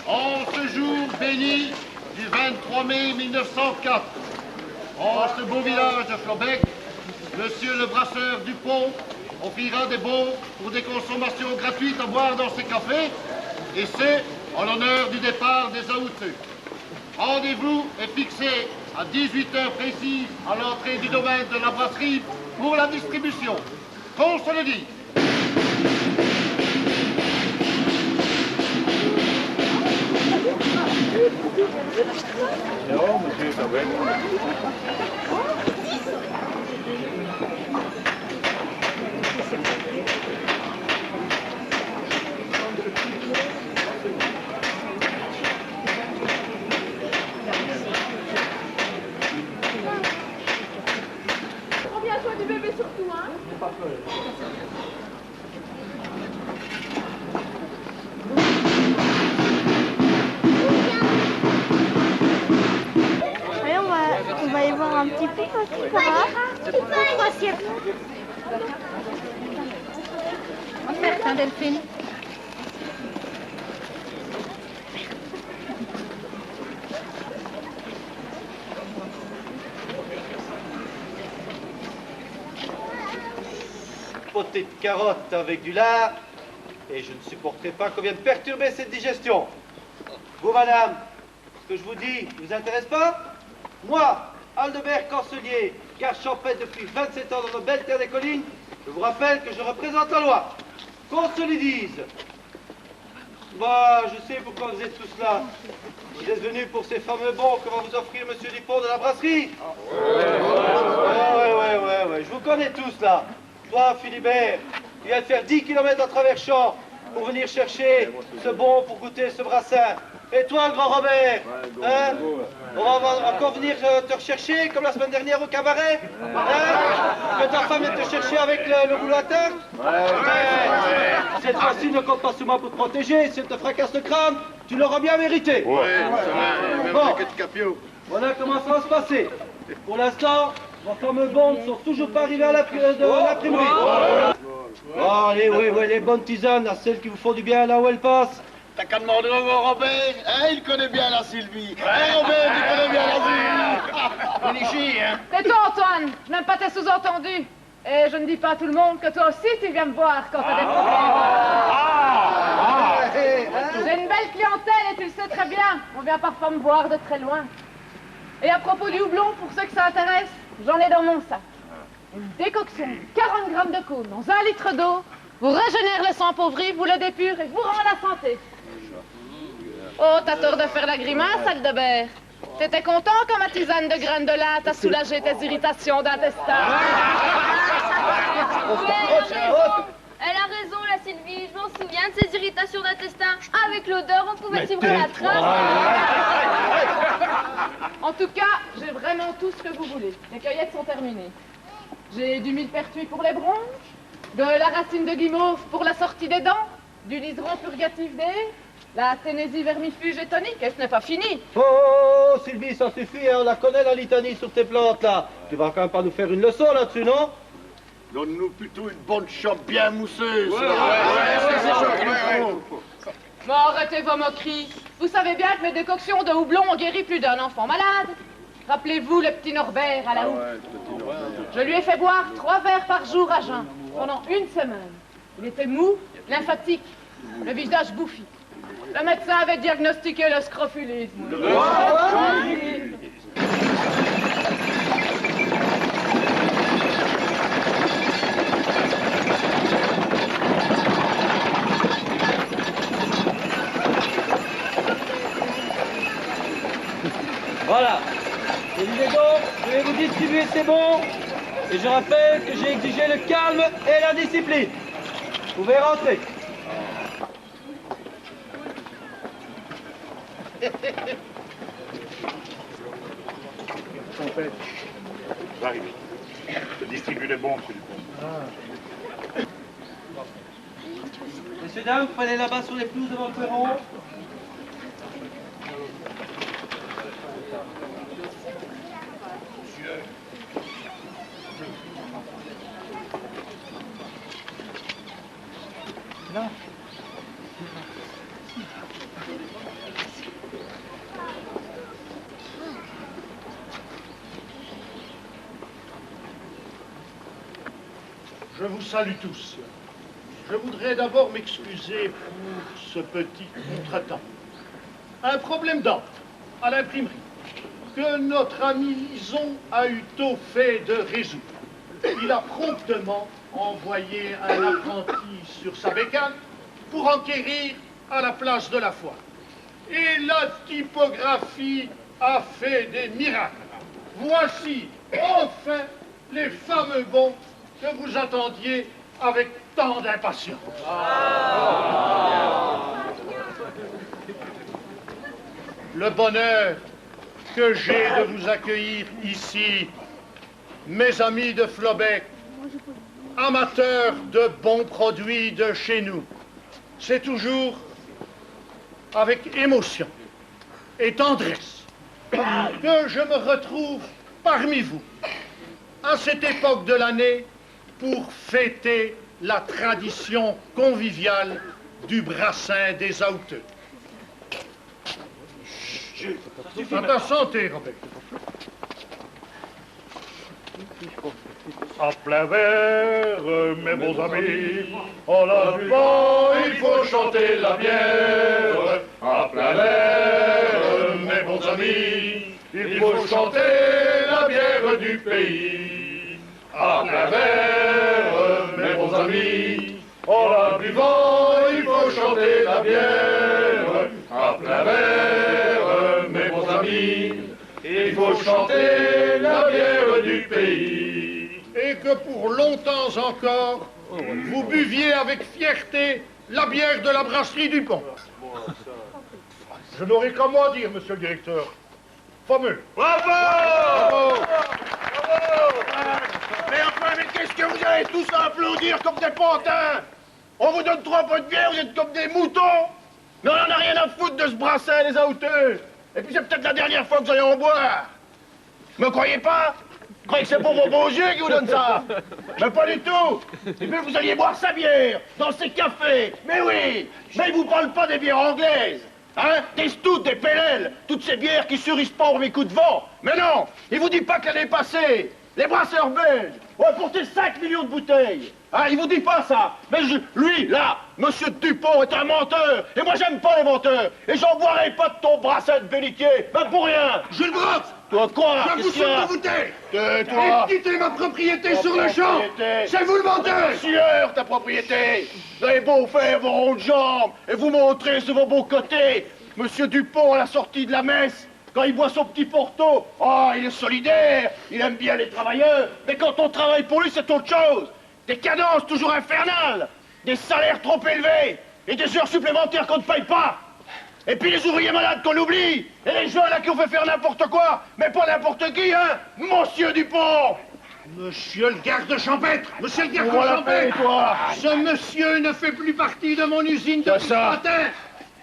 En ce jour béni du 23 mai 1904, en ce beau village de Flobec, Monsieur le brasseur Dupont offrira des bons pour des consommations gratuites à boire dans ses cafés, et ce, en l'honneur du départ des Aoûteux. Rendez-vous est fixé à 18h précises à l'entrée du domaine de la brasserie pour la distribution. Qu'on se le dit. Prends bien soin du bébé surtout, hein. Allez, on va aller voir un petit peu aussi, ça va? Trois siècles. Merci, Delphine. Potée de carottes avec du lard, et je ne supporterai pas qu'on vienne perturber cette digestion. Vous, madame, ce que je vous dis ne vous intéresse pas? Moi, Aldebert Cancelier, garde champêtre depuis 27 ans dans nos belles terres des collines, je vous rappelle que je représente la loi. Qu'on se le dise. Bah, je sais pourquoi vous êtes tous là. Vous êtes venus pour ces fameux bons que va vous offrir Monsieur Dupont de la brasserie. Ouais, je vous connais tous là. Toi, Philibert, tu viens de faire 10 km à travers champs pour venir chercher ce bon pour goûter ce brassin. Et toi, grand Robert, hein? On va encore venir te rechercher comme la semaine dernière au cabaret, hein? Que ta femme vienne te chercher avec le roulateur. Cette fois-ci, ne compte pas sur moi pour te protéger. Si elle te fracasse le crâne, tu l'auras bien mérité. Bon, voilà comment ça va se passer. Pour l'instant, vos fameux bons ne sont toujours pas arrivés à l'imprimerie. Oh, allez, les bonnes tisanes, à celles qui vous font du bien là où elles passent. T'as qu'à demander au Robert, hein, il connaît bien la Sylvie. Hein, Robert, il connaît bien la Sylvie. Félicie, hein. Tais-toi, Antoine, je n'aime pas tes sous-entendus. Et je ne dis pas à tout le monde que toi aussi tu viens me voir quand t'as des problèmes. J'ai une belle clientèle et tu le sais très bien. On vient parfois me voir de très loin. Et à propos du houblon, pour ceux que ça intéresse, j'en ai dans mon sac. Une décoction, 40 grammes de cône dans 1 litre d'eau, vous régénère le sang appauvri, vous le dépure et vous rend la santé. Oh, t'as tort de faire la grimace, Aldebert. T'étais content quand ma tisane de graines de lin t'a soulagé tes irritations d'intestin. Elle a raison, la Sylvie. Je m'en souviens de ces irritations d'intestin. Avec l'odeur, on pouvait suivre la trace. En tout cas, j'ai vraiment tout ce que vous voulez. Les cueillettes sont terminées. J'ai du millepertuis pour les bronches, de la racine de guimauve pour la sortie des dents, du liseron purgatif des... La ténésie vermifuge et tonique, et ce n'est pas fini. Oh, Sylvie, ça suffit, hein, on la connaît la litanie sur tes plantes, là. Tu vas quand même pas nous faire une leçon là-dessus, non? Donne-nous plutôt une bonne chope bien mousseuse. Bon, arrêtez vos moqueries. Vous savez bien que mes décoctions de houblon ont guéri plus d'un enfant malade. Rappelez-vous le petit Norbert à la houppe. Je lui ai fait boire 3 verres par jour à jeun, pendant 1 semaine. Il était mou, lymphatique, le visage bouffi. Le médecin avait diagnostiqué le scrofulisme. Voilà. Élisez donc, je vais vous distribuer ces bons. Et je rappelle que j'ai exigé le calme et la discipline. Vous pouvez rentrer. J'arrive. Je distribue les bons, monsieur Dupont. Messieurs, dames, prenez là-bas sur les pelouses devant le perron. Je vous salue tous. Je voudrais d'abord m'excuser pour ce petit contretemps. Un problème d'ordre à l'imprimerie que notre ami Lison a eu tôt fait de résoudre. Il a promptement envoyé un apprenti sur sa bécane pour enquérir à la place de la foi. Et la typographie a fait des miracles. Voici enfin les fameux bons que vous attendiez avec tant d'impatience. Le bonheur que j'ai de vous accueillir ici, mes amis de Flobec, amateurs de bons produits de chez nous, c'est toujours avec émotion et tendresse que je me retrouve parmi vous à cette époque de l'année pour fêter la tradition conviviale du brassin des Outeux. À ta santé, Robert. À plein verre, mes bons amis, en la buvant, il faut chanter la bière. À plein verre, mes bons amis, il faut chanter la bière du pays. À plein verre, mes bons amis, en la buvant, il faut chanter la bière. À plein verre, mes bons amis, il faut chanter la bière du pays. Et que pour longtemps encore, vous buviez avec fierté la bière de la brasserie du Pont. Je n'aurai qu'à moi dire, monsieur le directeur. Fameux. Bravo! Bravo! Mais enfin, mais qu'est-ce que vous avez tous à applaudir comme des pantins? On vous donne 3 pots de bière, vous êtes comme des moutons? Mais on en a rien à foutre de ce brassin, les Outeux. Et puis c'est peut-être la dernière fois que vous allez en boire. Me croyez pas? Vous croyez que c'est pour vos beaux yeux qui vous donnent ça? Mais pas du tout. Et puis vous alliez boire sa bière dans ces cafés. Mais oui, mais ils vous parlent pas des bières anglaises. Hein? Des stouts, des pellels, toutes ces bières qui surissent pas au mes coups de vent. Mais non, il vous dit pas que l'année passée, les brasseurs belges ont apporté 5 millions de bouteilles. Hein, il vous dit pas ça. Mais lui, là, monsieur Dupont est un menteur. Et moi, j'aime pas les menteurs. Et j'en boirai pas de ton brassin de belliquet. Ben pour rien. Jules Brox! Toi, quoi? Je vous souhaite de vous taire! Tais-toi. Et quittez ma propriété sur le champ! C'est vous le menteur! Sieur, ta propriété. Vous avez beau faire vos rondes jambes et vous montrer sur vos beaux côtés. Monsieur Dupont, à la sortie de la messe, quand il boit son petit porto, oh, il est solidaire, il aime bien les travailleurs. Mais quand on travaille pour lui, c'est autre chose. Des cadences toujours infernales, des salaires trop élevés et des heures supplémentaires qu'on ne paye pas. Et puis les ouvriers malades qu'on oublie, et les gens là qui ont fait faire n'importe quoi, mais pas n'importe qui, hein, monsieur Dupont. Monsieur le garde champêtre! Monsieur le garde Voilà, champêtre! toi. Ce monsieur ne fait plus partie de mon usine depuis ce matin!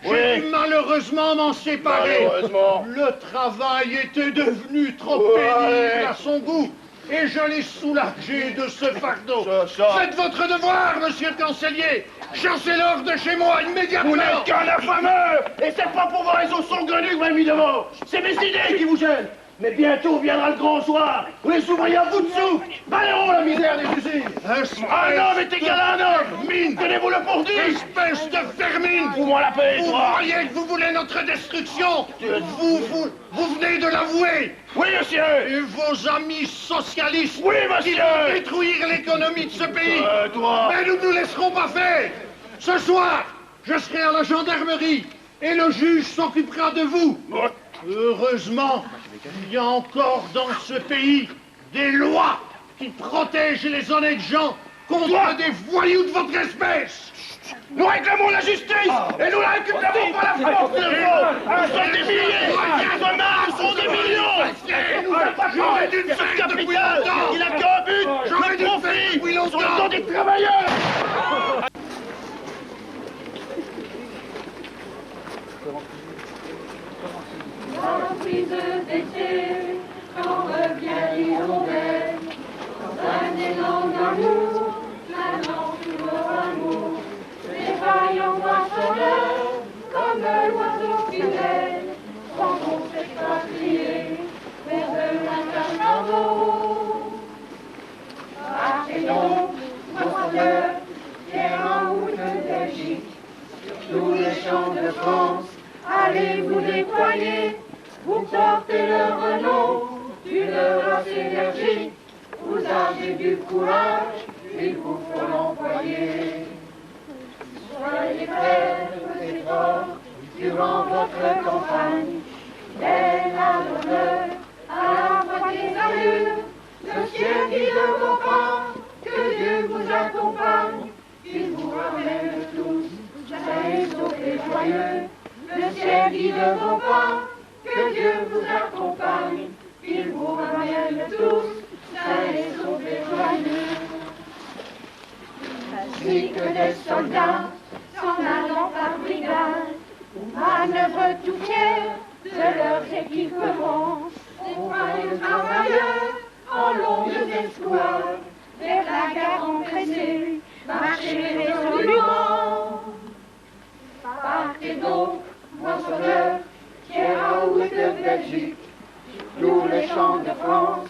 J'ai dû malheureusement m'en séparer. Malheureusement. Le travail était devenu trop Ouais. pénible à son goût. Et je l'ai soulagé de ce fardeau. Ça. Faites votre devoir, monsieur le chancelier. Chancellor de chez moi, immédiatement. Vous n'êtes qu'un affameux. Et c'est pas pour vos raisons saugrenues que vous m'avez mis devant. C'est mes idées qui vous gênent. Mais bientôt viendra le grand soir où les ouvriers à bout de souffle balayeront la misère des usines. Un homme est égal à un homme. Mine. Tenez-vous-le pour dit. Espèce de vermine. Fous-moi la paix, Vous toi. croyez que vous voulez notre destruction? Vous venez de l'avouer. Oui, monsieur. Et vos amis socialistes Oui, qui monsieur. vont détruire l'économie de ce pays. Toi. Mais nous ne nous laisserons pas faire. Ce soir, je serai à la gendarmerie et le juge s'occupera de vous. Heureusement, il y a encore dans ce pays des lois qui protègent les honnêtes gens contre des voyous de votre espèce. Nous réclamons la justice et nous la récupérons par la force de Nous sommes des milliers. Demain, nous serons des millions. Et nous attaquons ce capital qui n'a qu'un but, le profit sur le dos des travailleurs. La prise d'été, quand revient l'hirondelle, dans un élan d'amour, planant sur l'amour, les vaillants moissonneurs, comme l'oiseau fidèle, vont s'expatrier vers de l'incarnavaux. Partez donc, moissonneurs, pierre en route de Belgique, sur tous les champs de France, allez vous déployer, vous portez le renom d'une race énergique, vous avez du courage, il vous faut l'employer. Soyez prêts aux efforts durant votre campagne, fidèle à l'honneur, à la voix des aïeux, le ciel guide vos pas, que Dieu vous accompagne, qu'il vous ramène tous, sains et saufs et joyeux. Le ciel guide vos pas, que Dieu vous accompagne, qu'il vous ramène tous, sains et saufs et joyeux. Ainsi que des soldats, s'en allant par brigade, manœuvrent tout fiers de leurs équipements, les travailleurs en longues escouades, vers la gare empressée, marchez résolument. Partez donc, moissonneurs, pierre à route de Belgique, tous les champs de France,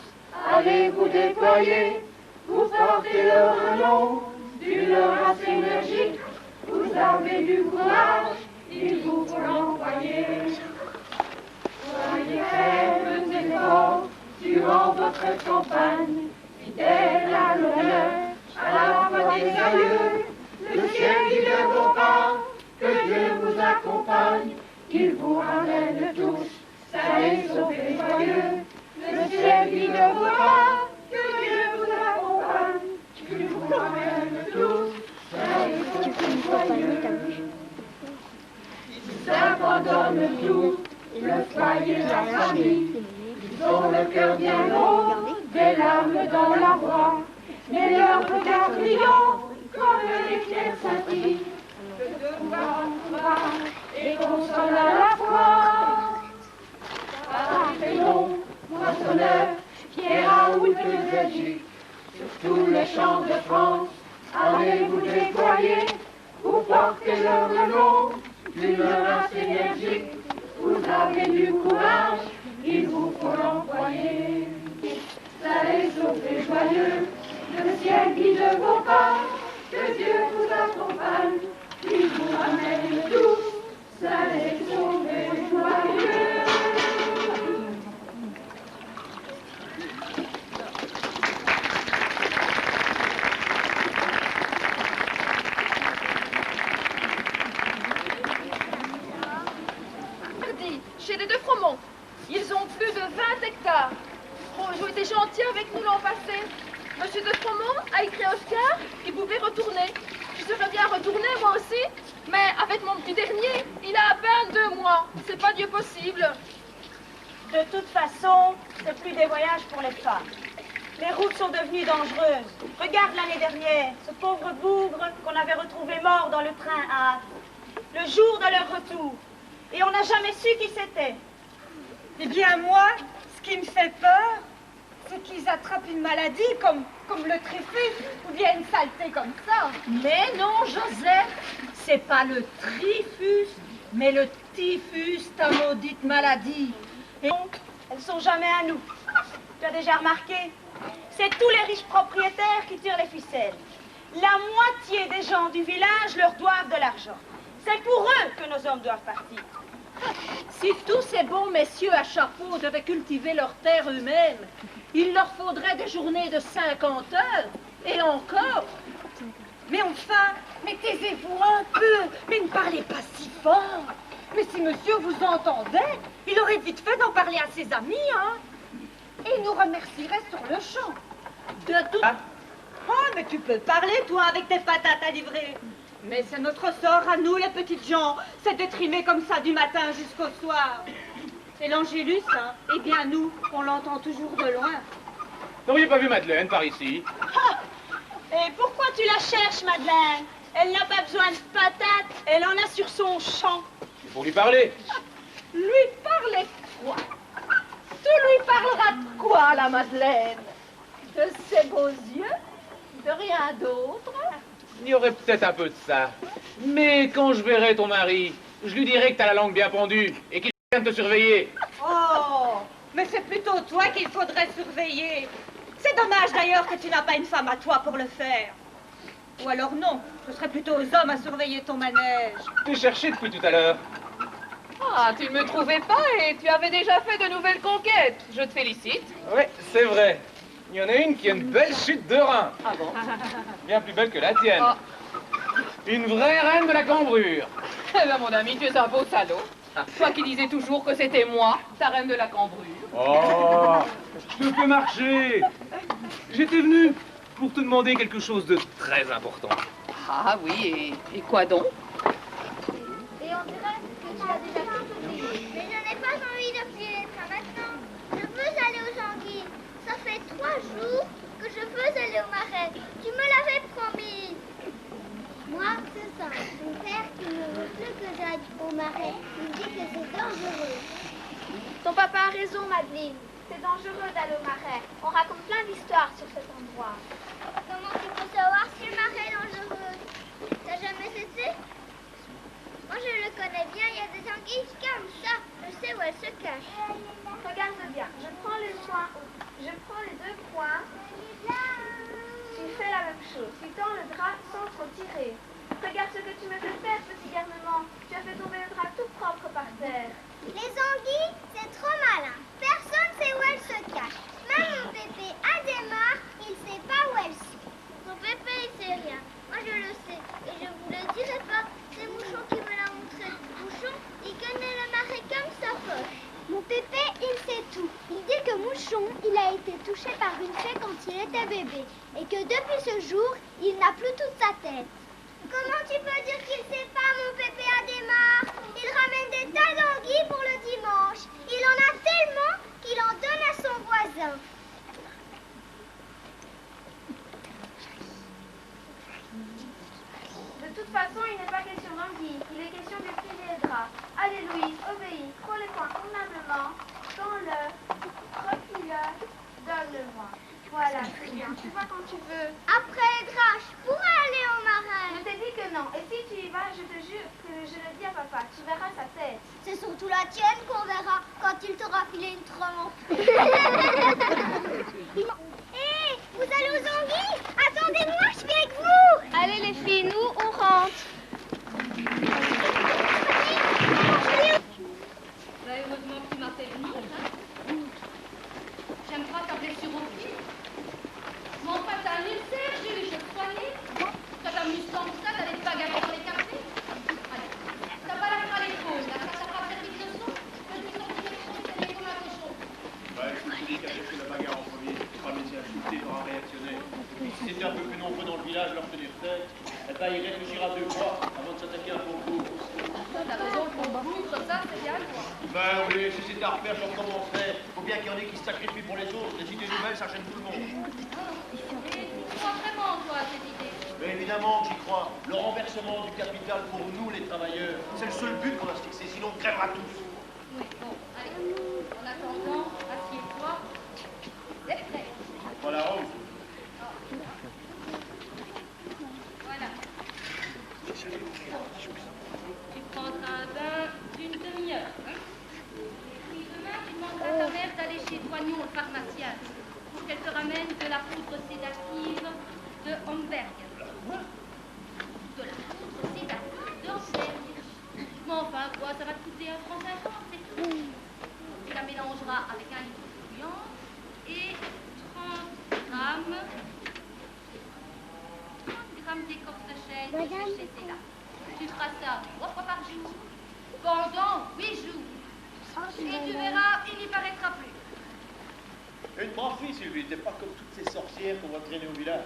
allez vous déployer, vous portez le renom d'une race énergique, vous avez du courage, il vous faut l'envoyer. Soyez faibles et forts durant votre campagne, fidèles à l'honneur, à la voix des aïeux, le ciel guide vos pas, que Dieu vous accompagne, qu'il vous ramène tous, sains et saufs et joyeux. Le ciel guide vos pas, que Dieu vous accompagne, qu'il vous ramène tous, sains et saufs et joyeux. Ils abandonnent tout, le foyer, la famille, ils ont le cœur bien lourd, des larmes dans la voix, mais leur regard brillant, comme l'éclair scintille, et console à la fois. Partez donc, moissonneurs, pierre à route de Belgique, sur tous les champs de France, allez vous déployer, vous portez le renom d'une race énergique, vous avez du courage, il vous faut l'employer. Sains et saufs et joyeux, le ciel guide vos pas, que Dieu vous accompagne, il vous ramène tous, sains et saufs et joyeux. Mardi, chez les deux Fromont, ils ont plus de 20 hectares. Oh, ils ont été gentils avec nous l'an passé. Monsieur de Fromont a écrit à Oscar qu'il pouvait retourner. Je serais bien retourné moi aussi, mais avec mon petit dernier, il a à peine 2 mois. C'est pas Dieu possible. De toute façon, c'est plus des voyages pour les femmes. Les routes sont devenues dangereuses. Regarde l'année dernière, ce pauvre bougre qu'on avait retrouvé mort dans le train à Havre. le jour de leur retour. Et on n'a jamais su qui c'était. Eh bien, moi, ce qui me fait peur, c'est qu'ils attrapent une maladie comme le tryphus ou bien une saleté comme ça. Mais non, Joseph, c'est pas le tryphus, mais le typhus, ta maudite maladie. Et donc, elles sont jamais à nous. Tu as déjà remarqué? C'est tous les riches propriétaires qui tirent les ficelles. La moitié des gens du village leur doivent de l'argent. C'est pour eux que nos hommes doivent partir. Si tous ces bons messieurs à chapeau devaient cultiver leurs terres eux-mêmes, il leur faudrait des journées de 50 heures, et encore. Mais enfin, mais taisez-vous un peu, mais ne parlez pas si fort. Mais si monsieur vous entendait, il aurait vite fait d'en parler à ses amis, hein. Et il nous remercierait sur le champ. De tout... Oh, mais tu peux parler, toi, avec tes patates à livrer. Mais c'est notre sort à nous, les petites gens, c'est d'être rimés comme ça du matin jusqu'au soir. Et l'Angélus, hein, eh bien nous, on l'entend toujours de loin. N'auriez pas vu Madeleine par ici? Ah, et pourquoi tu la cherches, Madeleine? Elle n'a pas besoin de patates, elle en a sur son champ. Il faut lui parler. Lui parler de quoi? Tu lui parleras de quoi, la Madeleine? De ses beaux yeux? De rien d'autre? Il y aurait peut-être un peu de ça. Mais quand je verrai ton mari, je lui dirai que t'as la langue bien pendue et qu'il vient te surveiller. Oh, mais c'est plutôt toi qu'il faudrait surveiller. C'est dommage d'ailleurs que tu n'as pas une femme à toi pour le faire. Ou alors non, ce serait plutôt aux hommes à surveiller ton manège. Je t'ai cherché depuis tout à l'heure. Ah, tu ne me trouvais pas et tu avais déjà fait de nouvelles conquêtes. Je te félicite. Oui, c'est vrai. Il y en a une qui a une belle chute de rein. Ah bon? Bien plus belle que la tienne. Ah. Une vraie reine de la cambrure. Eh ben, mon ami, tu es un beau salaud. Toi qui disais toujours que c'était moi, ta reine de la cambrure. Oh, je peux marcher. J'étais venu pour te demander quelque chose de très important. Ah oui, et quoi donc? Et on dirait que tu as déjà tout oublié. Mais je n'ai pas envie de plier les trains maintenant. Je veux aller aux Anguilles. Ça fait 3 jours que je veux aller au marais. Tu me l'avais promis. Moi, c'est ça. Mon père qui ne veut plus que j'aille au marais. Il dit que c'est dangereux. Ton papa a raison, Madeleine. C'est dangereux d'aller au marais. On raconte plein d'histoires sur cet endroit. Comment tu peux savoir si le marais est dangereux? T'as jamais été? Moi, je le connais bien. Il y a des anguilles comme ça. Je sais où elles se cachent. Regarde bien. Je prends les 2 points. Tu fais la même chose. Tu tends le drap sans trop tirer. Regarde ce que tu me fais faire, petit garnement. Tu as fait tomber le drap tout propre par terre. Les anguilles, c'est trop malin. Personne ne sait où elles se cachent. Même mon pépé Adhémar, il ne sait pas où elles sont. Mon pépé, il sait rien. Moi, je le sais. Et je vous le dirai pas. C'est Mouchon qui me l'a montré. Mouchon, il connaît le marais comme sa poche. Mon pépé, il sait tout. Il dit que Mouchon, il a été touché par une fée quand il était bébé. Et que depuis ce jour, il n'a plus toute sa tête. Comment tu peux dire qu'il ne sait pas, mon pépé Adhémar? Il ramène des tas d'anguilles pour le dimanche. Il en a tellement qu'il en donne à son voisin. De toute façon, il n'est pas question d'anguilles. Il est question de plier les draps. Allez, Louise, obéis. Prends les poings convenablement. Tends-le. Replie-le. Donne-le-moi. Voilà, très bien. Tu vas quand tu veux. Après les draps, je pourrais aller au marais. Je t'ai dit que non. Et si tu y vas, je te jure que je le dis à papa. Tu verras sa tête. C'est surtout la tienne qu'on verra quand il t'aura filé une trempe. Hé, vous allez aux anguilles? Attendez-moi, je viens avec vous. Allez les filles, nous, on rentre. Heureusement que tu m'as fait venir, hein? J'aime pas ta blessure au pied. Mais enfin, t'as un ulcère, j'ai les cheveux soignés. Ça t'amuse tant que ça d'aller te bagarrer dans les cafés. Allez, t'as pas la à l'épaule, là, ça t'a pas servi de leçon. Je suis sortie de leçon, c'est comme un cochon. Ouais, c'est celui qui a fait la bagarre en premier. Pas le laisser ajouter, t'auras réactionné. Si c'était un peu plus nombreux dans le village, leur tenir tête, eh ben, il réfléchira 2 fois avant de s'attaquer à un concours. T'as raison, le concours, comme ça, c'est bien, quoi. Ben oui, si c'était à refaire, je recommencerais. Faut bien qu'il y en ait qui se sacrifient pour les autres. Les idées nouvelles, ça gêne tout le monde. Et tu crois vraiment, toi, à cette idée? Mais évidemment que j'y crois. Le renversement du capital pour nous, les travailleurs, c'est le seul but qu'on va se fixer, sinon on crèvera tous. Oui, bon, allez. En attendant, assieds-toi. C'est prêt. Voilà, Rose. Voilà. Tu prendras un bain d'une demi-heure. Hein? Et puis demain, tu demanderas à ta mère d'aller chez Toignon, le pharmacien, pour qu'elle te ramène de la poudre sédative de Homberg. De la poudre sédative de Homberg. Mais enfin, quoi, ça va te coûter 1 franc 50, c'est tout. Tu la mélangeras avec un litre bouillant et 30 grammes d'écorce de chêne séchée là. Tu feras ça 3 fois par jour pendant 8 jours. Et tu verras, il n'y paraîtra plus. Une brave fille, Sylvie. T'es pas comme toutes ces sorcières qu'on va traîner au village.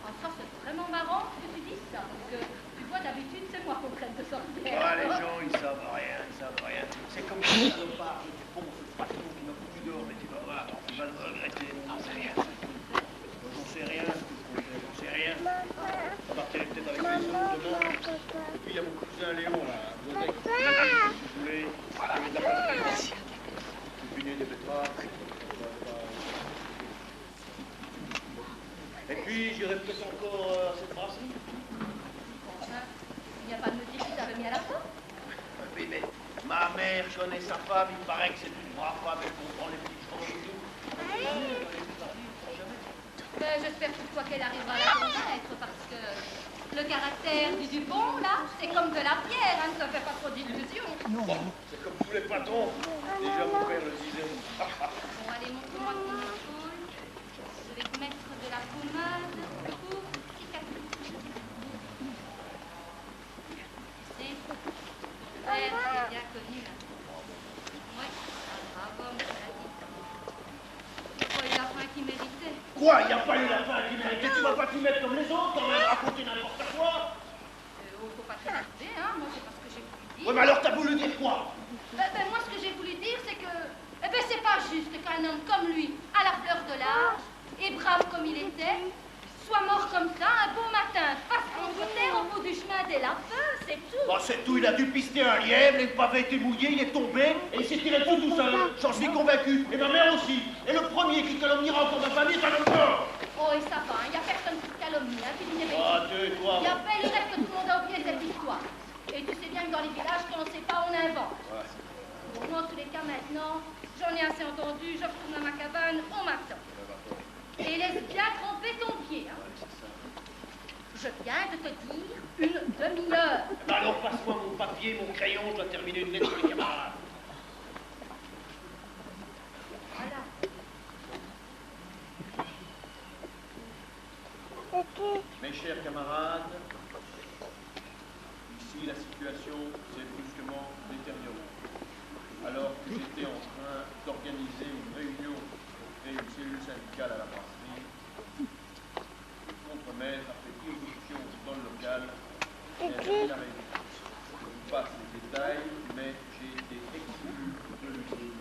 Ah, ça, c'est vraiment marrant que tu dises ça. Parce que, tu vois, d'habitude, c'est moi qu'on traite de sorcière. Ah, les gens, ils savent rien, ils savent rien. C'est comme ça, salopard, du pont, ce patron qui m'a foutu dehors, mais tu vas voir, tu vas le regretter. J'en sais rien. J'en sais rien, j'en sais rien. On partirait peut-être avec les autres demain. Et puis, il y a mon cousin Léon, là. Vous avez si vous voulez. Voilà, il y a de la pâtisserie. Des betteraves. Et puis, j'irai peut-être encore à cette brasserie. Enfin, il n'y a pas de me dire qui t'avait mis à la porte. Oui, mais ma mère, je connais sa femme, il paraît que c'est une brave femme, elle comprend les petites choses et tout. Ben, j'espère toutefois qu'elle arrivera à la connaître, parce que le caractère du Dupont, là, c'est comme de la pierre, hein, ne te fait pas trop d'illusions. Bon, c'est comme tous les patrons. Déjà, mon père le disait. Bon, allez, montre-moi ton épaule. Je vais te mettre de la pommade pour cicatrice. C'est bien connu, là. Oui, bravo, monsieur l'a dit. Oh, il a faim qui méritait. Quoi? Il n'y a pas eu la fin qui méritait. Tu vas pas t'y mettre comme les autres, quand même, raconter n'importe quoi. Faut pas t'énerver, hein. Moi, c'est pas ce que j'ai voulu dire. Oui, mais alors, t'as voulu dire quoi? Ben, moi, ce que j'ai voulu dire, c'est que... Eh ben, c'est pas juste qu'un homme comme lui, à la fleur de l'âge, et brave comme il était, soit mort comme ça, un beau matin, parce qu'on terre au bout du chemin des lapins, c'est tout. Bon, c'est tout, il a dû pister un lièvre, les pavés étaient mouillés, il est tombé, et il s'est tiré tout seul. J'en suis convaincu, et ma mère aussi. Et le premier qui calomniera encore ma famille est un homme mort. Oh, et ça va, il n'y a personne qui te calomnie, hein, tu dis des bêtises. Ah, tais-toi. Il y a fait le reste que tout le monde a oublié cette histoire. Et tu sais bien que dans les villages, quand on ne sait pas, on invente. Ouais. Bon, moi, en tous les cas, maintenant, j'en ai assez entendu, je retourne à ma cabane, on m'attend. Et laisse bien tremper ton pied, hein. Je viens de te dire une demi-heure. Alors, passe-moi mon papier, mon crayon, je dois terminer une lettre pour les camarades. Voilà. Mes chers camarades, ici la situation s'est brusquement détériorée. Alors que j'étais en train d'organiser une réunion pour créer une cellule syndicale à la brasserie, le contremaître a fait irruption dans le local et a fait la réunion. Je vous passe les détails, mais j'ai été exclu de l'usine.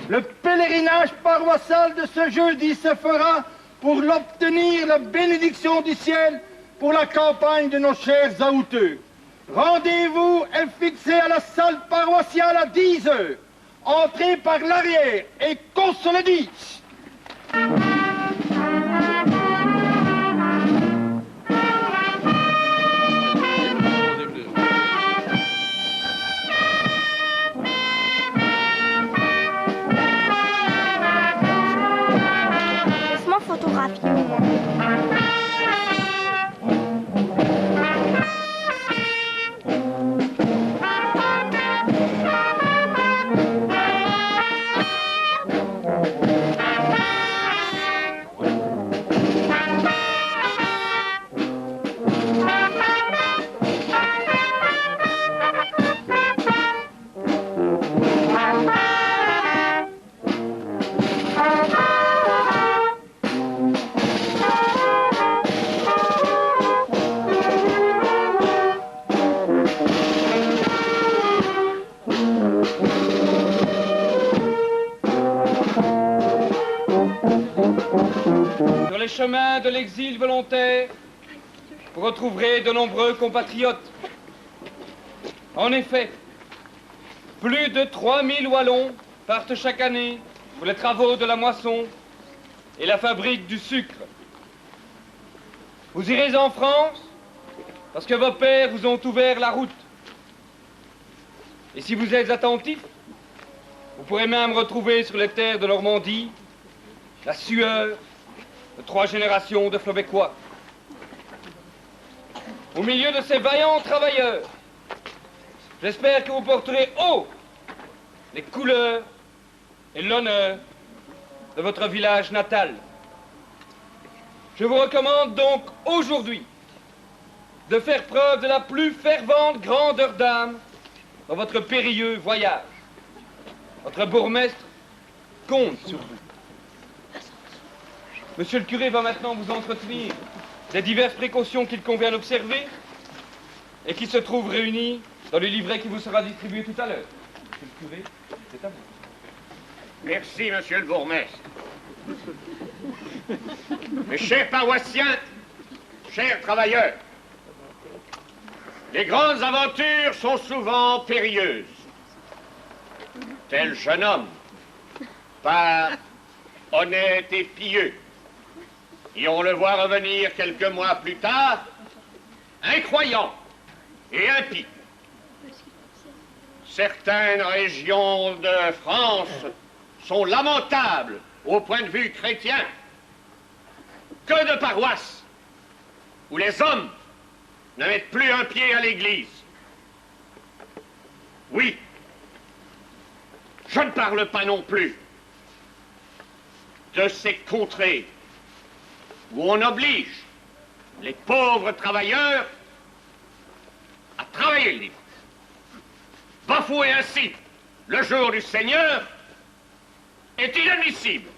Le pèlerinage paroissial de ce jeudi se fera pour l'obtenir la bénédiction du ciel pour la campagne de nos chers aoûteux. Rendez-vous est fixé à la salle paroissiale à 10 heures. Entrez par l'arrière et qu'on se le dise. Laisse-moi photographier. chemin de l'exil volontaire, vous retrouverez de nombreux compatriotes. En effet, plus de 3000 Wallons partent chaque année pour les travaux de la moisson et la fabrique du sucre. Vous irez en France parce que vos pères vous ont ouvert la route. Et si vous êtes attentifs, vous pourrez même retrouver sur les terres de Normandie la sueur de 3 générations de Flobécois. Au milieu de ces vaillants travailleurs, j'espère que vous porterez haut les couleurs et l'honneur de votre village natal. Je vous recommande donc aujourd'hui de faire preuve de la plus fervente grandeur d'âme dans votre périlleux voyage. Votre bourgmestre compte sur vous. Monsieur le curé va maintenant vous entretenir des diverses précautions qu'il convient d'observer et qui se trouvent réunies dans le livret qui vous sera distribué tout à l'heure. Monsieur le curé, c'est à vous. Merci, monsieur le bourgmestre. Mes chers paroissiens, chers travailleurs, les grandes aventures sont souvent périlleuses. Tel jeune homme, pas honnête et pieux, et on le voit revenir quelques mois plus tard, incroyant et impie. Certaines régions de France sont lamentables au point de vue chrétien. Que de paroisses où les hommes ne mettent plus un pied à l'église. Oui, je ne parle pas non plus de ces contrées où on oblige les pauvres travailleurs à travailler le dimanche. Bafouer ainsi le jour du Seigneur est inadmissible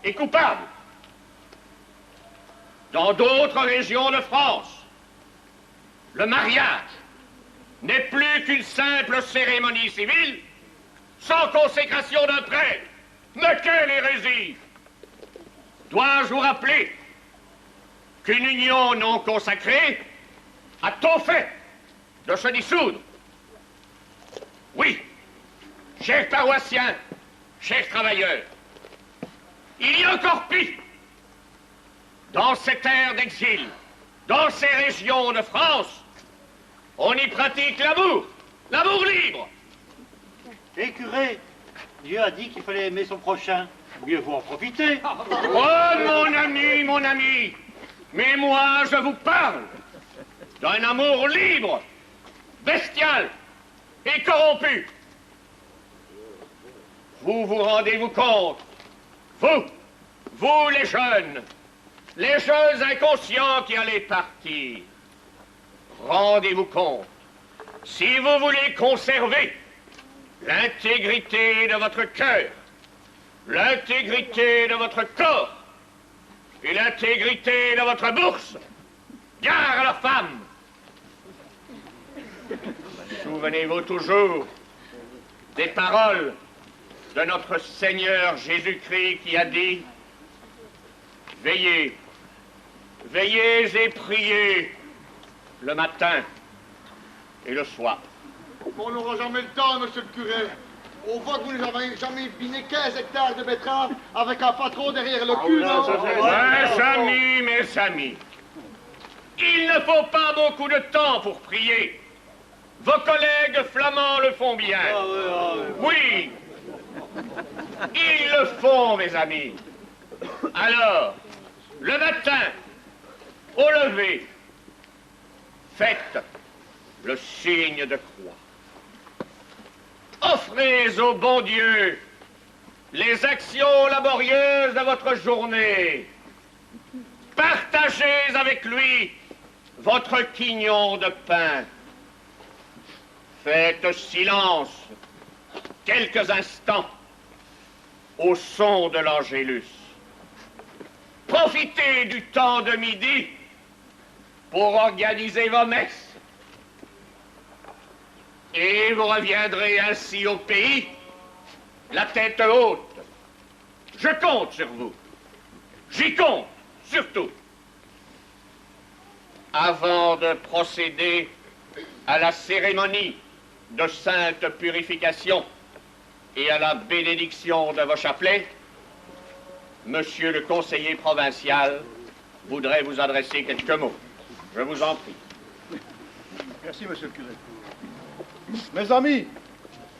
et coupable. Dans d'autres régions de France, le mariage n'est plus qu'une simple cérémonie civile sans consécration d'un prêtre. Mais quelle hérésie! Dois-je vous rappeler qu'une union non consacrée a tôt fait de se dissoudre? Oui, chers paroissiens, chers travailleurs, il y a encore pire. Dans cette ère d'exil, dans ces régions de France, on y pratique l'amour libre. Et curé, Dieu a dit qu'il fallait aimer son prochain. Mieux vaut en profiter. Oh, mon ami, mais moi, je vous parle d'un amour libre, bestial et corrompu. Vous vous rendez-vous compte, vous les jeunes inconscients qui allez partir, rendez-vous compte, si vous voulez conserver l'intégrité de votre cœur, l'intégrité de votre corps et l'intégrité de votre bourse, gare à la femme. Souvenez-vous toujours des paroles de notre Seigneur Jésus-Christ qui a dit « Veillez, veillez et priez le matin et le soir. » On n'aura jamais le temps, monsieur le curé. On voit que vous n'avez jamais biné 15 hectares de betteraves avec un patron derrière le cul, non? Mes amis, il ne faut pas beaucoup de temps pour prier. Vos collègues flamands le font bien. Oui, ils le font, mes amis. Alors, le matin, au lever, faites le signe de croix. Offrez au bon Dieu les actions laborieuses de votre journée. Partagez avec lui votre quignon de pain. Faites silence quelques instants au son de l'Angélus. Profitez du temps de midi pour organiser vos messes. Et vous reviendrez ainsi au pays, la tête haute. Je compte sur vous. J'y compte surtout, avant de procéder à la cérémonie de sainte purification et à la bénédiction de vos chapelets, Monsieur le conseiller provincial voudrait vous adresser quelques mots. Je vous en prie. Merci, monsieur le curé. Mes amis,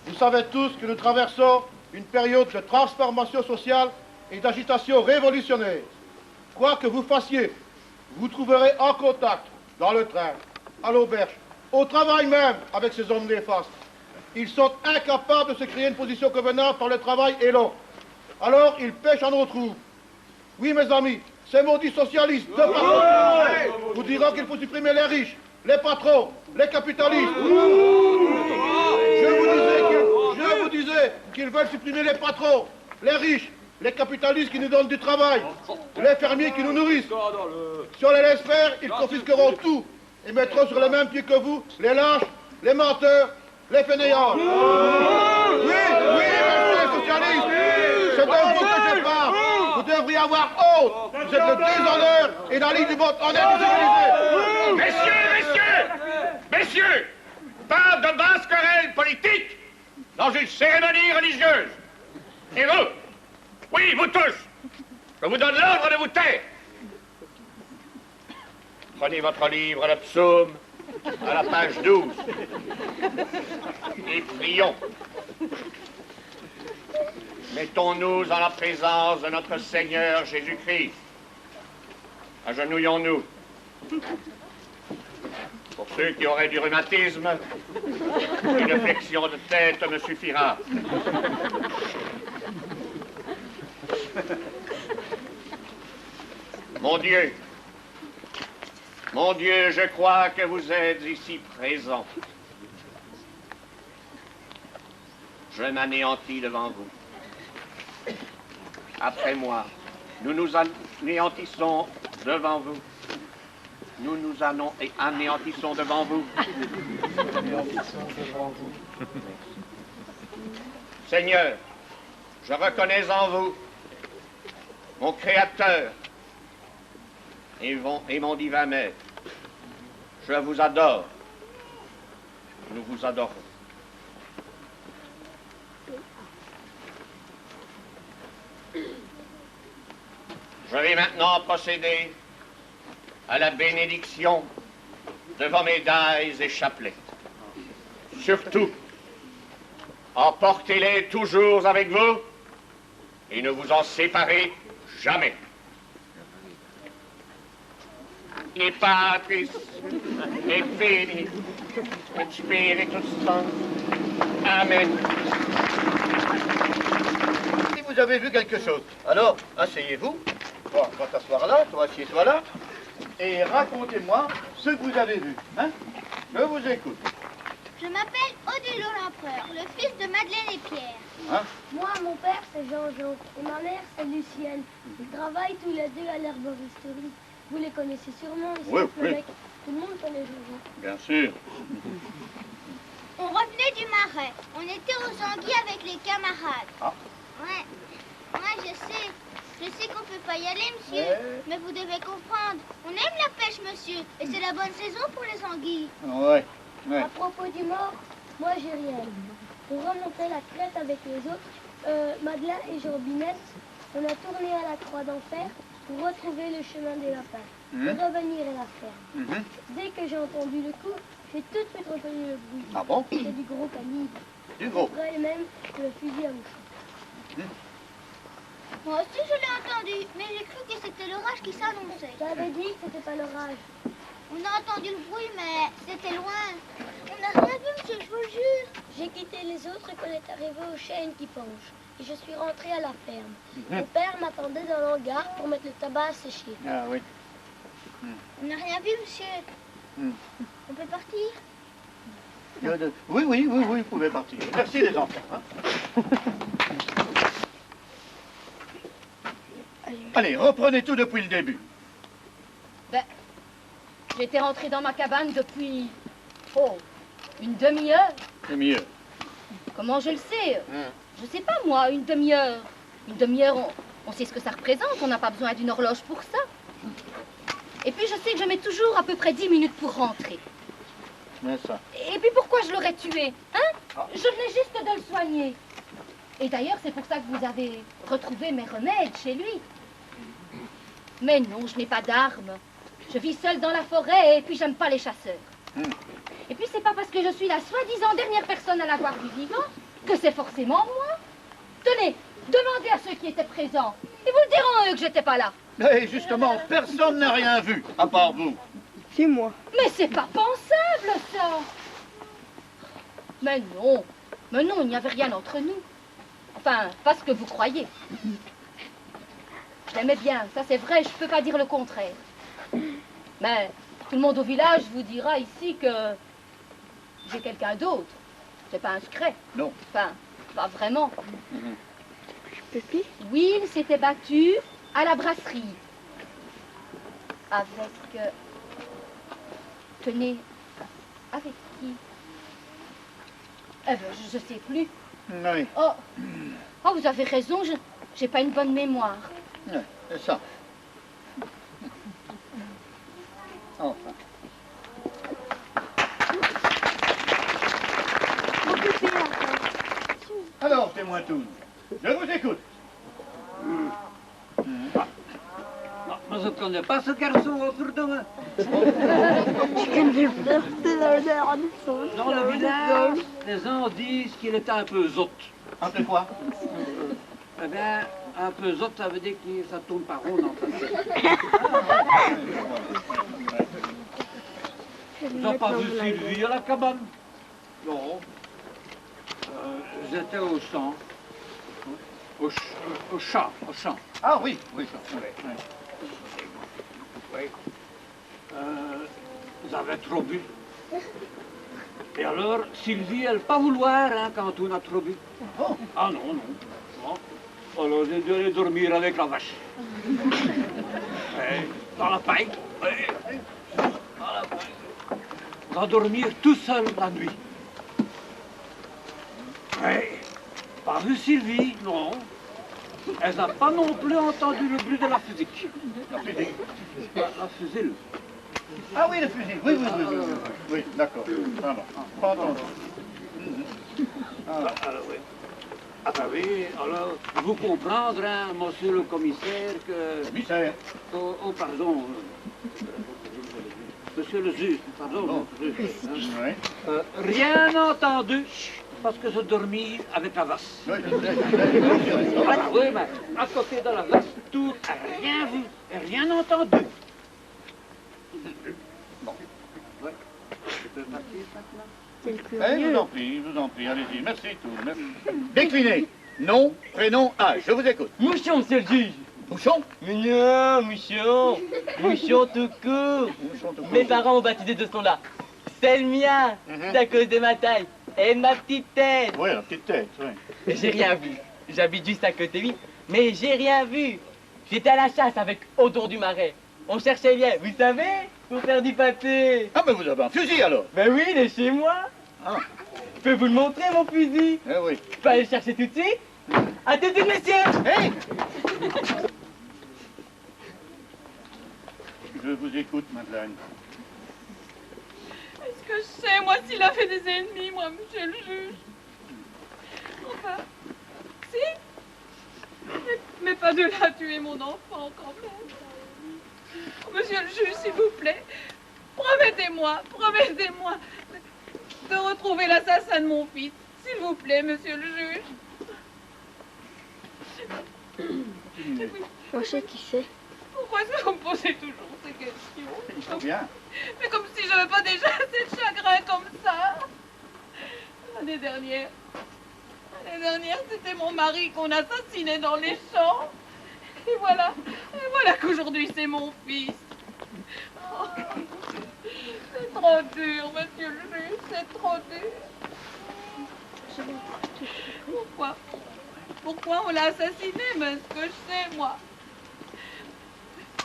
vous savez tous que nous traversons une période de transformation sociale et d'agitation révolutionnaire. Quoi que vous fassiez, vous trouverez en contact, dans le train, à l'auberge, au travail même, avec ces hommes néfastes. Ils sont incapables de se créer une position convenable par le travail est long. Alors, ils pêchent en eau trouble. Oui, mes amis, ces maudits socialistes de partout vous diront qu'il faut supprimer les riches, les patrons, les capitalistes. Je vous disais qu'ils veulent supprimer les patrons, les riches, les capitalistes qui nous donnent du travail, les fermiers qui nous nourrissent. Si on les laisse faire, ils confisqueront tout et mettront sur le même pied que vous les lâches, les menteurs, les fainéants. Oui, messieurs les socialistes, c'est de vous que je parle. Vous devriez avoir honte. Vous êtes le déshonneur et la ligne du vote honnête et civilisé. Messieurs, pas de basse querelle politique dans une cérémonie religieuse. Et vous, oui, vous tous, je vous donne l'ordre de vous taire. Prenez votre livre de psaume à la page 12 et prions. Mettons-nous en la présence de notre Seigneur Jésus-Christ. Agenouillons-nous. Pour ceux qui auraient du rhumatisme, une flexion de tête me suffira. Mon Dieu, je crois que vous êtes ici présents. Je m'anéantis devant vous. Après moi, nous nous anéantissons devant vous. Nous nous anéantissons devant vous. Seigneur, je reconnais en vous mon Créateur et mon divin Maître. Je vous adore. Nous vous adorons. Je vais maintenant procéder à la bénédiction de vos médailles et chapelets. Surtout, emportez-les toujours avec vous et ne vous en séparez jamais. Et Patris, et Filii, et Spiritus Sanctus. Amen. Si vous avez vu quelque chose, alors asseyez-vous. Toi, va t'asseoir là, toi, assieds-toi là. Et racontez-moi ce que vous avez vu. Hein? Je vous écoute. Je m'appelle Odilo l'Empereur, le fils de Madeleine et Pierre. Hein? Moi, mon père, c'est Jean-Jean. Et ma mère, c'est Lucienne. Ils travaillent tous les deux à l'herboristerie. Vous les connaissez sûrement ici Oui, au Québec. Tout le monde connaît Jean-Jean. Bien sûr. On revenait du marais. On était aux anguilles avec les camarades. Ah. Ouais. Ouais, je sais. Je sais qu'on peut pas y aller, monsieur. Ouais. Mais vous devez comprendre. On aime la pêche, monsieur. Et c'est la bonne saison pour les anguilles. Ouais. À propos du mort, moi, j'ai rien. On remontait la crête avec les autres. Madeleine et Jean-Binette, on a tourné à la croix d'enfer pour retrouver le chemin des lapins. Pour revenir à la ferme. Dès que j'ai entendu le coup, j'ai tout de suite reconnu le bruit. Ah bon? C'est du gros calibre. Du gros? Vrai même que le fusil à mouchoir. Moi aussi, je l'ai entendu. Mais j'ai cru que c'était l'orage qui s'annonçait. J'avais dit que c'était pas l'orage. On a entendu le bruit, mais c'était loin. On n'a rien vu, monsieur, je vous le jure. J'ai quitté les autres quand on est arrivé au chêne qui penche. Et je suis rentrée à la ferme. Mon père m'attendait dans l'hangar pour mettre le tabac à sécher. Ah oui. On n'a rien vu, monsieur. On peut partir? Oui, vous pouvez partir. Merci les enfants. Hein? Allez, reprenez tout depuis le début. Ben, j'étais rentrée dans ma cabane depuis, une demi-heure. Demi-heure. Comment je le sais? Je sais pas, moi, une demi-heure. Une demi-heure, on sait ce que ça représente, on n'a pas besoin d'une horloge pour ça. Et puis je sais que je mets toujours à peu près 10 minutes pour rentrer. Mais ça. Et puis pourquoi je l'aurais tué, hein? Je venais juste de le soigner. Et d'ailleurs, c'est pour ça que vous avez retrouvé mes remèdes chez lui. Mais non, je n'ai pas d'armes. Je vis seule dans la forêt et puis j'aime pas les chasseurs. Et puis c'est pas parce que je suis la soi-disant dernière personne à l'avoir vu vivant que c'est forcément moi. Tenez, demandez à ceux qui étaient présents. Ils vous le diront eux que j'étais pas là. Mais justement, personne n'a rien vu, à part vous. C'est moi. Mais c'est pas pensable, ça. Mais non, il n'y avait rien entre nous. Enfin, pas ce que vous croyez. Je l'aimais bien, ça c'est vrai, je peux pas dire le contraire. Mais tout le monde au village vous dira ici que j'ai quelqu'un d'autre. C'est pas un secret. Non. Enfin, pas vraiment. Will s'était battu à la brasserie. Avec... tenez, avec qui? Eh ben, je sais plus. Oui. Oh, vous avez raison, j'ai pas une bonne mémoire. Oui, c'est ça. Enfin. Alors, témoin Toon, je vous écoute. Mais je ne connais pas ce garçon autour de moi. Dans le village, les gens disent qu'il était un peu zot. Un peu quoi? Eh bien, un peu zot, ça veut dire que ça tourne pas rond dans sa tête. Vous n'avez pas vu Sylvie à la cabane? Non. J'étais au champ. Au champ. Ah oui, oui. Oui. Vous avez trop bu. Et alors, Sylvie, elle pas vouloir hein, quand on a trop bu. Ah non. Alors, j'ai dû aller dormir avec la vache. Dans la paille. Dans la paille. On va dormir tout seul la nuit. Pas vu Sylvie, non. Elle n'a pas non plus entendu le bruit de la musique. La musique? La fusile. Ah oui, le fusil. Oui, d'accord. Pardon. Pas entendu. Alors, oui. Ah ben oui, alors, vous comprendre, hein, monsieur le commissaire, que... Commissaire. Oh, pardon. Monsieur le juge, pardon. Rien entendu, parce que je dormis avec la vache. Oui, mais à côté de la vache, tout, rien vu, rien entendu. Bon. Ouais. Tu peux partir maintenant? Je vous en prie, allez-y. Merci, tout. Merci. Déclinez. Nom, prénom, âge. Je vous écoute. Mouchon, monsieur le juge. Mouchon? Non, Mouchon. Mouchon tout court. Mes parents ont baptisé de ce nom-là. C'est le mien. C'est à cause de ma taille et de ma petite tête. Oui, la petite tête, oui. J'ai rien vu. J'habite juste à côté, oui. Mais j'ai rien vu. J'étais à la chasse avec autour du marais. On cherchait bien, vous savez, pour faire du pâté. Ah, mais vous avez un fusil alors? Ben oui, il est chez moi. Je peux vous le montrer, mon fusil? Eh oui. Je peux aller le chercher tout de suite? À tout de suite, messieurs. Hey! Je vous écoute, Madeleine. Est-ce que je sais, moi, s'il a fait des ennemis, moi, monsieur le juge? Enfin, si. Mais pas de là à tuer mon enfant, quand même. Monsieur le juge, s'il vous plaît, promettez-moi de retrouver l'assassin de mon fils. S'il vous plaît, monsieur le juge. Je sais qui c'est. Pourquoi est-ce que vous me posez toujours ces questions? Trop bien. Mais comme si j'avais pas déjà assez de chagrin comme ça. L'année dernière, c'était mon mari qu'on assassinait dans les champs. Et voilà qu'aujourd'hui c'est mon fils. Oh, c'est trop dur, monsieur le juge, c'est trop dur. Pourquoi on l'a assassiné? Mais ce que je sais, moi.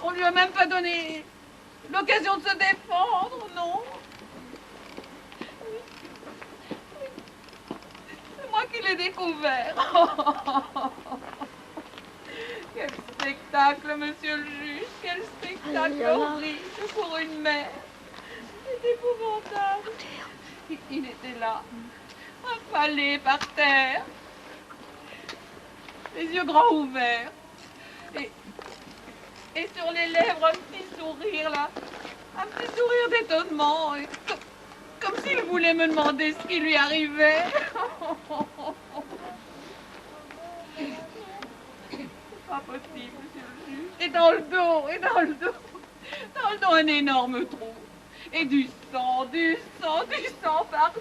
On lui a même pas donné l'occasion de se défendre, non? C'est moi qui l'ai découvert. Quel spectacle! spectacle, monsieur le juge. Quel spectacle horrible pour une mère. C'est épouvantable. Il était là, affalé par terre, les yeux grands ouverts, et sur les lèvres un petit sourire là, un petit sourire d'étonnement, comme s'il voulait me demander ce qui lui arrivait. C'est pas possible, monsieur le juge. Et dans le dos, un énorme trou. Et du sang partout.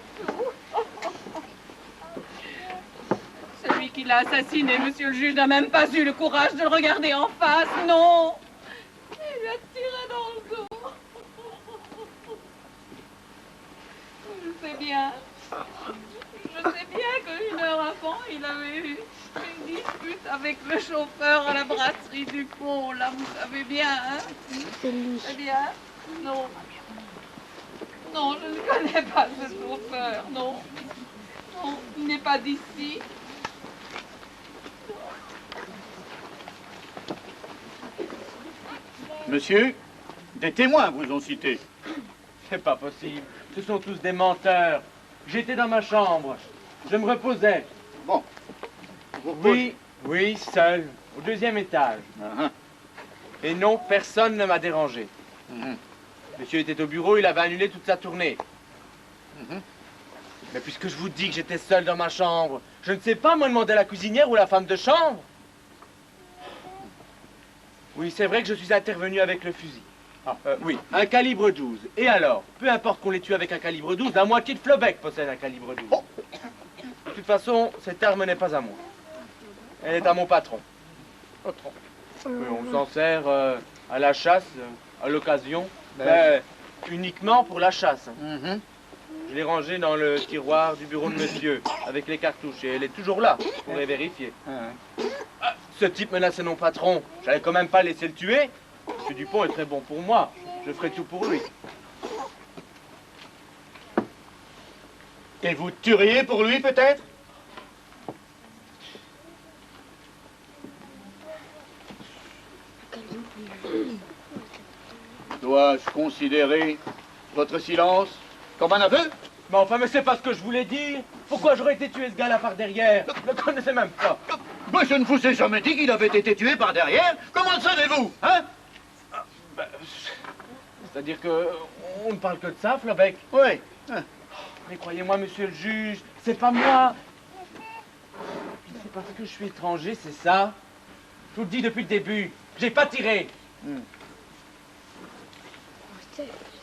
Celui qui l'a assassiné, monsieur le juge, n'a même pas eu le courage de le regarder en face, non. Il lui a tiré dans le dos. Je sais bien qu'une heure avant, il avait eu une dispute avec le chauffeur à la brasserie du pont, là, vous savez bien, hein? C'est lui. Eh bien, non. Non, je ne connais pas ce chauffeur, non. Non, il n'est pas d'ici. Monsieur, des témoins vous ont cité. C'est pas possible. Ce sont tous des menteurs. J'étais dans ma chambre. Je me reposais. Bon. Oui, seul, au 2e étage. Et non, personne ne m'a dérangé. Monsieur était au bureau, il avait annulé toute sa tournée. Mais puisque je vous dis que j'étais seul dans ma chambre, je ne sais pas, moi, demander à la cuisinière ou la femme de chambre. Oui, c'est vrai que je suis intervenu avec le fusil. Oui, un calibre 12. Et alors, peu importe qu'on les tue avec un calibre 12, la moitié de Flobec possède un calibre 12. De toute façon, cette arme n'est pas à moi. Elle est à mon patron. On s'en sert à la chasse, à l'occasion, uniquement pour la chasse. Je l'ai rangée dans le tiroir du bureau de monsieur, avec les cartouches, et elle est toujours là, pour les vérifier. Ce type menaçait mon patron. J'allais quand même pas laisser le tuer. Monsieur Dupont est très bon pour moi. Je ferai tout pour lui. Et vous tueriez pour lui, peut-être? Dois-je considérer votre silence comme un aveu? Mais enfin, mais c'est pas ce que je voulais dire. Pourquoi j'aurais été tué ce gars-là par derrière? Je ne le connaissais même pas. Mais je ne vous ai jamais dit qu'il avait été tué par derrière. Comment le savez-vous, hein? C'est-à-dire que on ne parle que de ça, Flobec. Oui. Mais croyez-moi, monsieur le juge, c'est pas moi. C'est parce que je suis étranger, c'est ça. Je vous le dis depuis le début. J'ai pas tiré.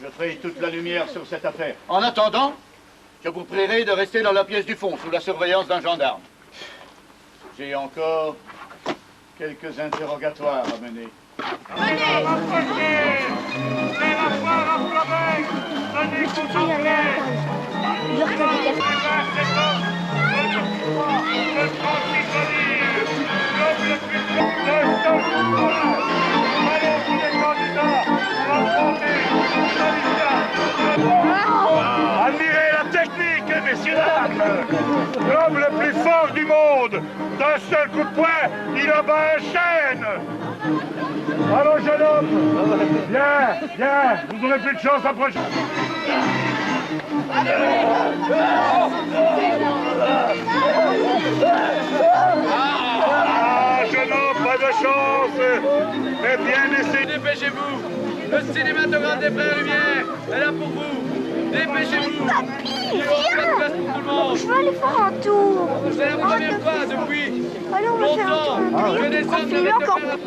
Je ferai toute la lumière sur cette affaire. En attendant, je vous prierai de rester dans la pièce du fond, sous la surveillance d'un gendarme. J'ai encore quelques interrogatoires à mener. Admirez la technique, messieurs dames. L'homme le plus fort du monde, d'un seul coup de poing, il abat un chêne. Allons, jeune homme. Viens, vous aurez plus de chance la prochaine. Ah, jeune homme, pas de chance. Mais bien essayé. Dépêchez-vous. Le cinématographe des Frères Lumière est là pour vous. Dépêchez-vous. Il y aura pas de place pour tout le monde. Je veux aller faire un tour. C'est la première fois depuis Allons, on va faire un tour. longtemps que des hommes devaient encore. faire...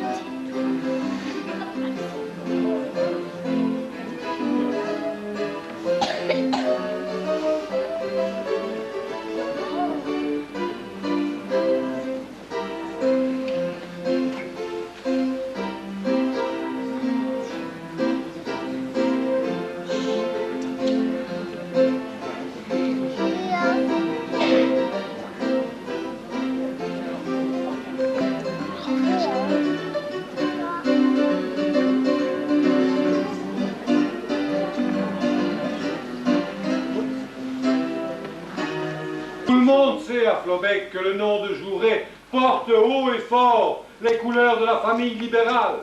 Tout le monde sait à Flobec que le nom de Jouret porte haut et fort les couleurs de la famille libérale.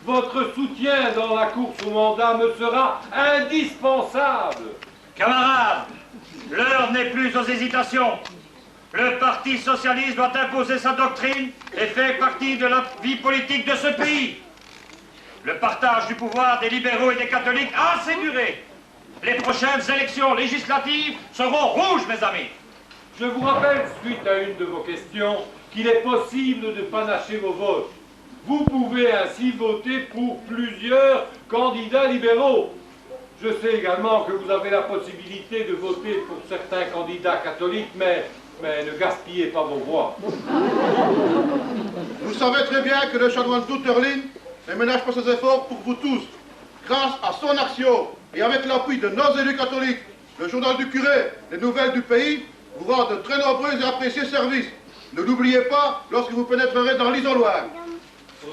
Votre soutien dans la course au mandat me sera indispensable. Camarades, l'heure n'est plus aux hésitations. Le Parti socialiste doit imposer sa doctrine et faire partie de la vie politique de ce pays. Le partage du pouvoir des libéraux et des catholiques a assez duré. Les prochaines élections législatives seront rouges, mes amis. Je vous rappelle, suite à une de vos questions, qu'il est possible de panacher vos votes. Vous pouvez ainsi voter pour plusieurs candidats libéraux. Je sais également que vous avez la possibilité de voter pour certains candidats catholiques, mais ne gaspillez pas vos voix. Vous savez très bien que le chanoine Tutterlin ne ménage pas ses efforts pour vous tous. Grâce à son action et avec l'appui de nos élus catholiques, le journal du curé, les nouvelles du pays, vous rend de très nombreux et appréciés services. Ne l'oubliez pas lorsque vous pénétrerez dans l'isoloir.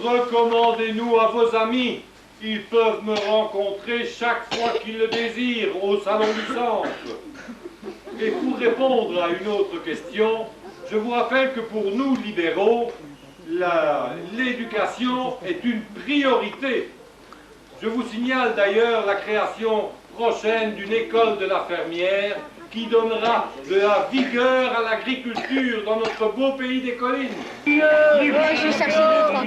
Recommandez-nous à vos amis. Ils peuvent me rencontrer chaque fois qu'ils le désirent au salon du centre. Et pour répondre à une autre question, je vous rappelle que pour nous libéraux, l'éducation est une priorité. Je vous signale d'ailleurs la création prochaine d'une école de la fermière qui donnera de la vigueur à l'agriculture dans notre beau pays des collines. Je vais chercher deux, trois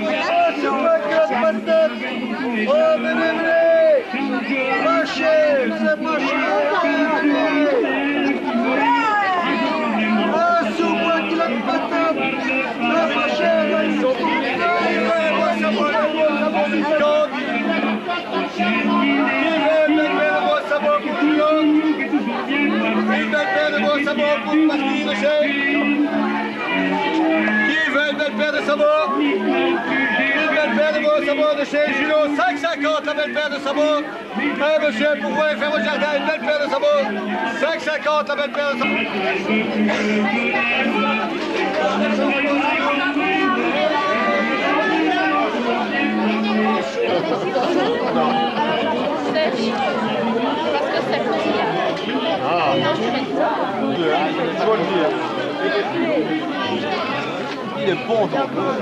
Qui veut une belle paire de sabots? Une belle paire de beaux sabots de chez Julot, 5,50 la belle paire de sabots. Eh monsieur, pour vous aller faire votre jardin, une belle paire de sabots, 5,50 la belle paire de sabots. Parce que c'est possible. Ah, Non, je mets ça. Il faut le dire. Il est bon ton peu.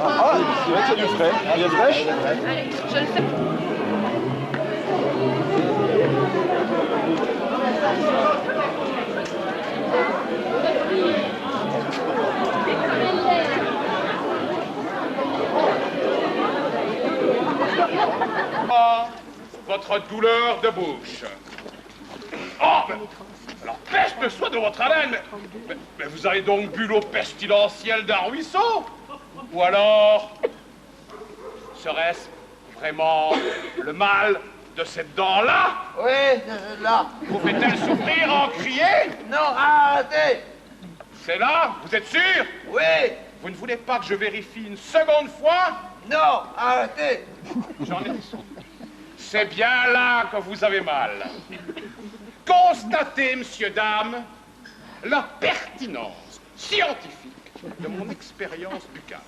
Ah, c'est vrai que c'est du frais. Il est fraîche. Allez, je le fais. Votre douleur de bouche. Oh, alors peste soit de votre haleine, mais vous avez donc bu l'eau pestilentielle d'un ruisseau? Ou alors, serait-ce vraiment le mal de cette dent-là? Oui, là. Vous fait-elle souffrir en crier? Non, arrêtez. C'est là? Vous êtes sûr? Oui. Vous ne voulez pas que je vérifie une seconde fois? Non, arrêtez. J'en ai raison. C'est bien là que vous avez mal. Constatez, messieurs, dames, la pertinence scientifique de mon expérience buccale.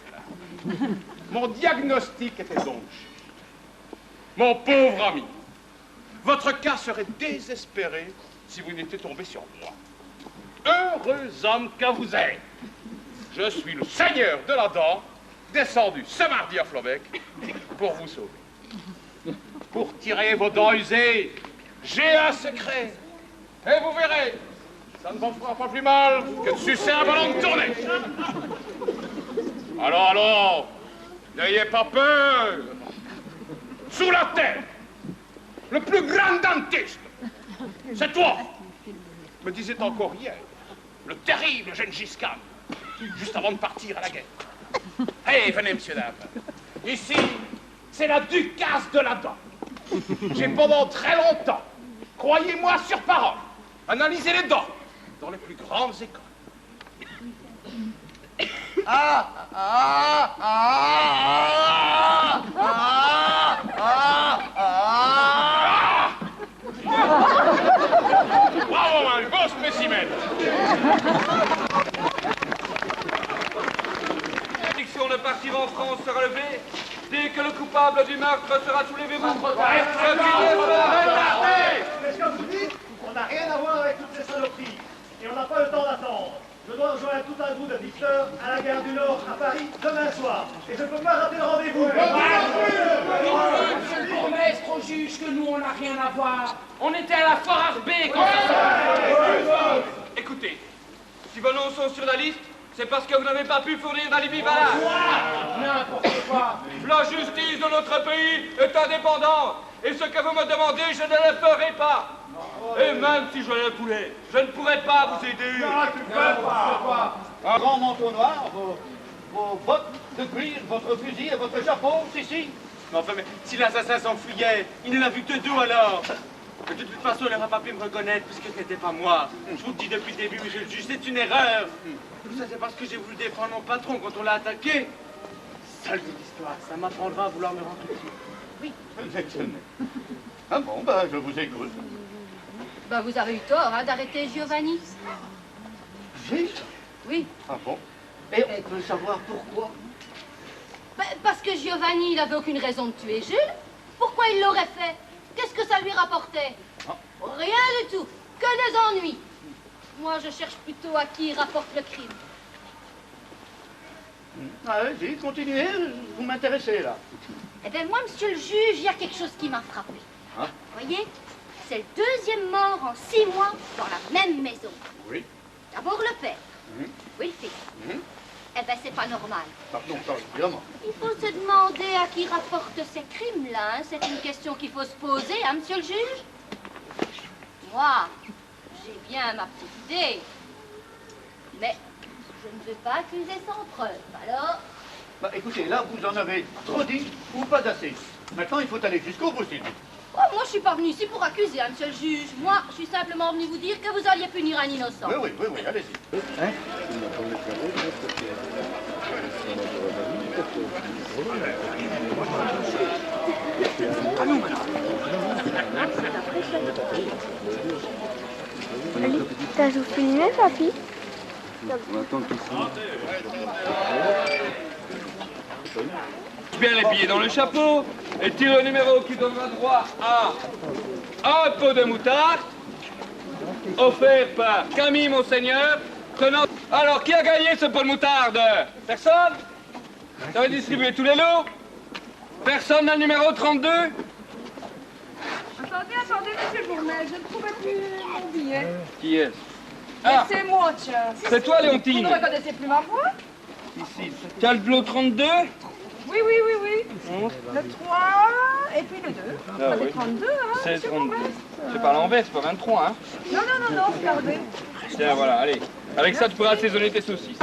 Mon diagnostic était donc juste. Mon pauvre ami, votre cas serait désespéré si vous n'étiez tombé sur moi. Heureux homme que vous êtes. Je suis le seigneur de la dent, descendu ce mardi à Flobec pour vous sauver. Pour tirer vos dents usées, j'ai un secret. Et vous verrez, ça ne vous fera pas plus mal que de sucer un ballon de tournée. Alors, n'ayez pas peur. Sous la terre, le plus grand dentiste, c'est toi, me disait encore hier, le terrible Gengis Khan, juste avant de partir à la guerre. Hey, venez, messieurs, dames. Ici, c'est la ducasse de la dent. J'ai pendant très longtemps, croyez-moi sur parole, analysé les dents dans les plus grandes écoles. Bravo, un beau spécimen. L'interdiction de partir en France sera levée dès que le coupable du meurtre sera sous les verrous. Mais ce que vous dites, on n'a rien à voir avec toutes ces saloperies. Et on n'a pas le temps d'attendre. Je dois rejoindre tout un groupe de Victor à la gare du Nord à Paris demain soir. Et je ne peux pas rater le rendez-vous. Monsieur le bourgmestre, au juge, que nous, on n'a rien à voir. On était à la foire Arbée quand ça. Écoutez, si vos noms sont sur la liste, c'est parce que vous n'avez pas pu fournir d'alibi valable. N'importe quoi. La justice de notre pays est indépendante. Et ce que vous me demandez, je ne le ferai pas. Et même si je le voulais, je ne pourrais pas vous aider. Non, tu peux pas. Un grand manteau noir, vos bottes de cuir, votre fusil et votre chapeau, si. Mais enfin, mais si l'assassin s'enfuyait, il ne l'a vu que de dos alors. Mais de toute façon, il n'aurait pas pu me reconnaître puisque ce n'était pas moi. Je vous le dis depuis le début, monsieur le juge, c'est une erreur. Tout ça, c'est parce que j'ai voulu défendre mon patron quand on l'a attaqué. Sale petite histoire, ça m'apprendra à vouloir me rendre utile. Oui. Ah bon, ben, je vous écoute. Ben, vous avez eu tort d'arrêter Giovanni. Gilles? Oui. Ah bon? Et on peut savoir pourquoi? Ben, parce que Giovanni, il n'avait aucune raison de tuer Jules. Pourquoi il l'aurait fait? Qu'est-ce que ça lui rapportait? Rien du tout. Que des ennuis. Moi, je cherche plutôt à qui rapporte le crime. Allez-y, continuez, vous m'intéressez là. Eh bien, moi, monsieur le juge, il y a quelque chose qui m'a frappé. Hein? Voyez, c'est le deuxième mort en 6 mois dans la même maison. Oui. D'abord le père, oui le fils. Eh bien, c'est pas normal. Pardon, évidemment. Il faut se demander à qui rapportent ces crimes-là. Hein. C'est une question qu'il faut se poser, hein, monsieur le juge? Moi, j'ai bien ma petite idée. Mais je ne veux pas accuser sans preuve, alors... Bah écoutez, là vous en avez trop dit ou pas assez. Maintenant il faut aller jusqu'au bout, Sylvie. Oh, moi je suis pas venue ici pour accuser, hein, monsieur le juge. Moi, je suis simplement venue vous dire que vous alliez punir un innocent. Oui, allez-y. Hein? À nous, madame. Ali, t'as tout filmé, papy? On attend qu'il Bien les billets dans le chapeau et tire le numéro qui donnera droit à un pot de moutarde offert par Camille Monseigneur. Tenant... Alors, qui a gagné ce pot de moutarde? Personne? Vous avez distribué tous les lots? Personne n'a le numéro 32? Attendez, monsieur le bourgmestre, je ne trouvais plus mon billet. Qui est-ce? Ah. C'est moi, tiens. C'est toi, Léontine? Vous ne reconnaissez plus ma voix? Ici. Tu as le lot 32? Oui. Le 3 et puis le 2. Ah, Ça fait oui. 32, hein? C'est monsieur 32. Bourgmestre. C'est pas l'envers, c'est pas 23, hein? Non, regardez. Tiens, voilà, allez. Avec ça, tu pourras assaisonner tes saucisses.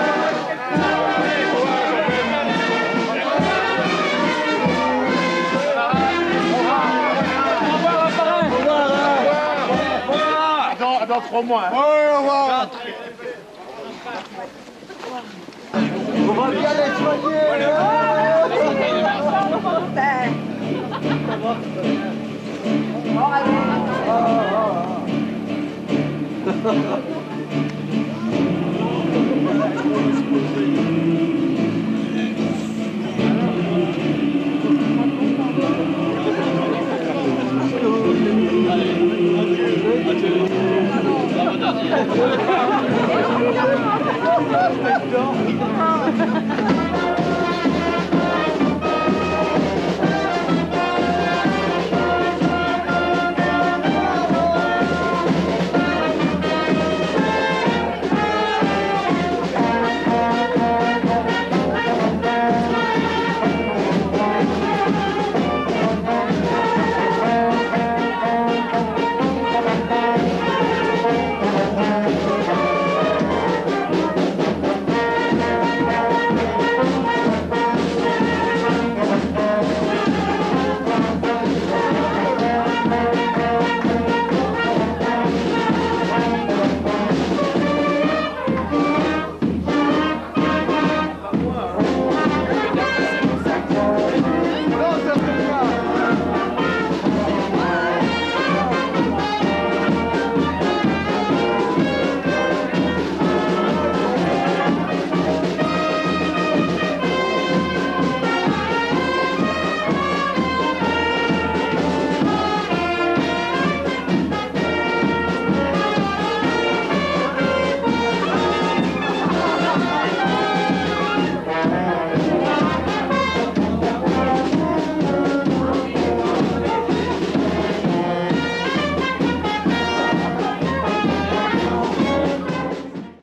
Dans 3 mois. Oui, au revoir. On va bien les soigner. Adieu.